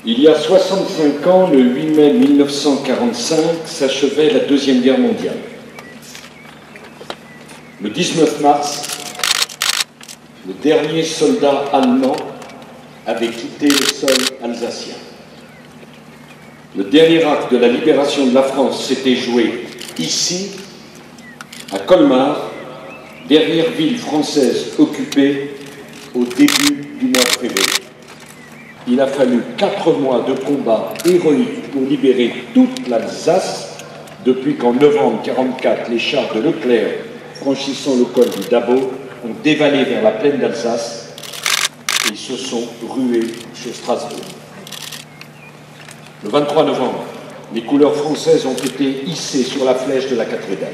Il y a 65 ans, le 8 mai 1945, s'achevait la Deuxième Guerre mondiale. Le 19 mars, le dernier soldat allemand avait quitté le sol alsacien. Le dernier acte de la libération de la France s'était joué ici, à Colmar, dernière ville française occupée au début du mois de février. Il a fallu 4 mois de combat héroïques pour libérer toute l'Alsace, depuis qu'en novembre 1944, les chars de Leclerc, franchissant le col du Dabo, ont dévalé vers la plaine d'Alsace et se sont rués sur Strasbourg. Le 23 novembre, les couleurs françaises ont été hissées sur la flèche de la cathédrale.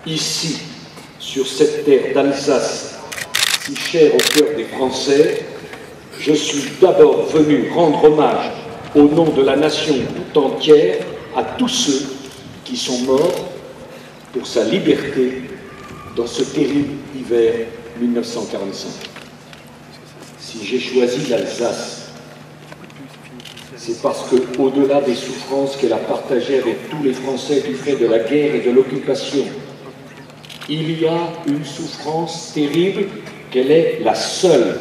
Ici, sur cette terre d'Alsace, si chère au cœur des Français, je suis d'abord venu rendre hommage au nom de la nation tout entière à tous ceux qui sont morts pour sa liberté dans ce terrible hiver 1945. Si j'ai choisi l'Alsace, c'est parce que, au-delà des souffrances qu'elle a partagées avec tous les Français du fait de la guerre et de l'occupation, il y a une souffrance terrible qu'elle est la seule,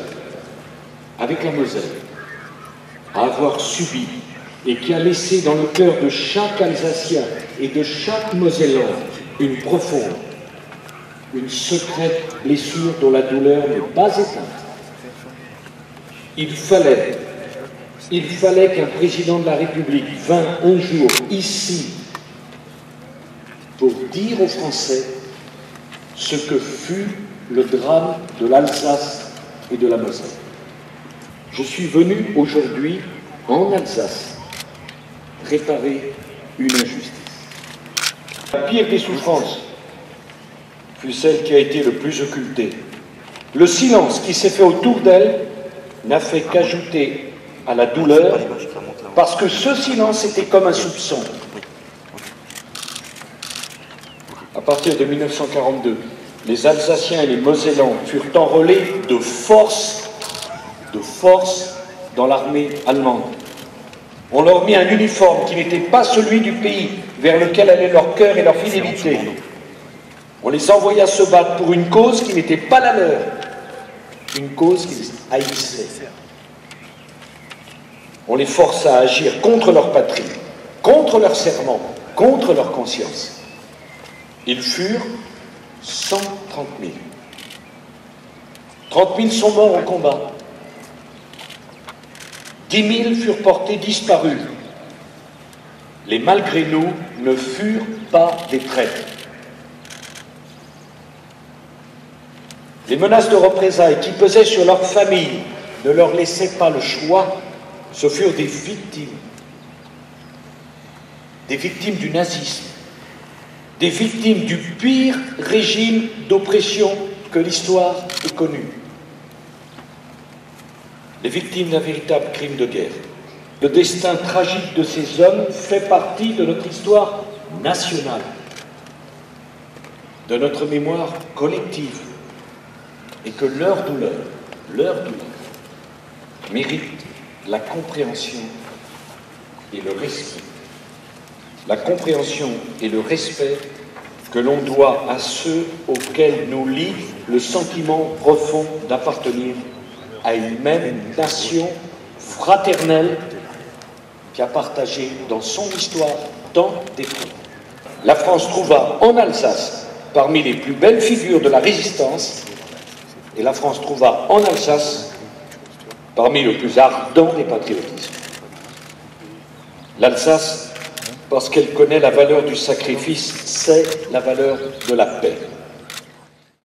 avec la Moselle, à avoir subi et qui a laissé dans le cœur de chaque Alsacien et de chaque Mosellan une profonde, une secrète blessure dont la douleur n'est pas éteinte. Il fallait qu'un président de la République vînt un jour ici pour dire aux Français ce que fut le drame de l'Alsace et de la Moselle. Je suis venu aujourd'hui en Alsace réparer une injustice. La pire des souffrances fut celle qui a été le plus occultée. Le silence qui s'est fait autour d'elle n'a fait qu'ajouter à la douleur, parce que ce silence était comme un soupçon. À partir de 1942, les Alsaciens et les Mosellans furent enrôlés de force dans l'armée allemande. On leur mit un uniforme qui n'était pas celui du pays vers lequel allait leur cœur et leur fidélité. On les envoya se battre pour une cause qui n'était pas la leur, une cause qu'ils haïssaient. On les força à agir contre leur patrie, contre leur serment, contre leur conscience. Ils furent 130 000. 30 000 sont morts au combat. 10 000 furent portés disparus. Les malgré nous ne furent pas des traîtres. Les menaces de représailles qui pesaient sur leurs familles ne leur laissaient pas le choix. Ce furent des victimes du nazisme, des victimes du pire régime d'oppression que l'histoire ait connu. Les victimes d'un véritable crime de guerre. Le destin tragique de ces hommes fait partie de notre histoire nationale, de notre mémoire collective, et que leur douleur mérite la compréhension et le respect. La compréhension et le respect que l'on doit à ceux auxquels nous lie le sentiment profond d'appartenir à une même nation fraternelle qui a partagé dans son histoire tant d'efforts. La France trouva en Alsace parmi les plus belles figures de la résistance, et la France trouva en Alsace parmi le plus ardent des patriotismes. L'Alsace, parce qu'elle connaît la valeur du sacrifice, sait la valeur de la paix.